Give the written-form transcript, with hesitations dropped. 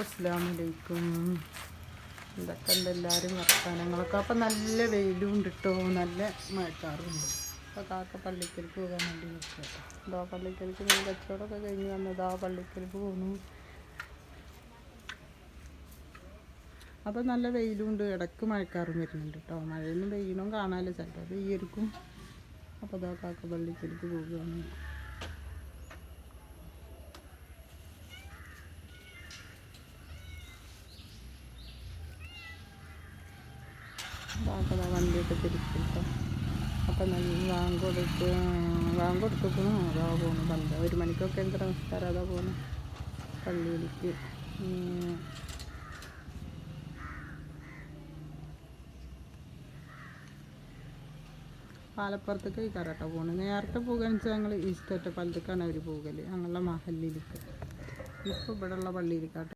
അസ്സലാമലൈക്കും. എന്തൊക്കെ ഉണ്ട് എല്ലാവരും വർത്തമാനങ്ങളൊക്കെ? അപ്പം നല്ല വെയിലും ഉണ്ട് കേട്ടോ, നല്ല മഴക്കാറുണ്ട്. അപ്പോൾ കാക്ക പള്ളിക്കലേക്ക് പോകാൻ വേണ്ടി നിൽക്കുക. ഇതാ പള്ളിക്കലേക്ക് ഞാൻ കച്ചവടമൊക്കെ കഴിഞ്ഞ് വന്നതാ പള്ളിക്കലേക്ക് പോകുന്നു. അപ്പം നല്ല വെയിലും ഉണ്ട്, ഇടയ്ക്ക് മഴക്കാറും വരുന്നുണ്ട് കേട്ടോ. മഴയൊന്നും പെയ്യണം കാണാമല്ലോ, ചിലപ്പോൾ പെയ്യായിരിക്കും. അപ്പോൾ ഇതാ കാക്ക പള്ളിക്കലേക്ക് പോവുകയാണ്. കാക്ക വണ്ടിയൊക്കെ തിരിച്ചിട്ടോ. അപ്പം നല്ല വാങ്ങ് കൊടുക്കുന്നു. അതാ പോകുന്നു പണ്ട് 1 മണിക്കൊക്കെ എന്താ നമസ്കാരം, അതാ പോകുന്നു പള്ളിയിലേക്ക്. പാലപ്പുറത്തേക്ക് കഴിക്കാറട്ടോ പോകുന്നത്. നേരത്തെ പോകുകയെന്ന് വെച്ചാൽ ഞങ്ങൾ ഈസ്റ്റൊറ്റ പള്ളിക്കാണ് അവർ പോകൽ, ഞങ്ങളുടെ മഹല്ലിലേക്ക്. ഇപ്പോൾ ഇവിടെ ഉള്ള പള്ളിയിലേക്കാട്ടോ.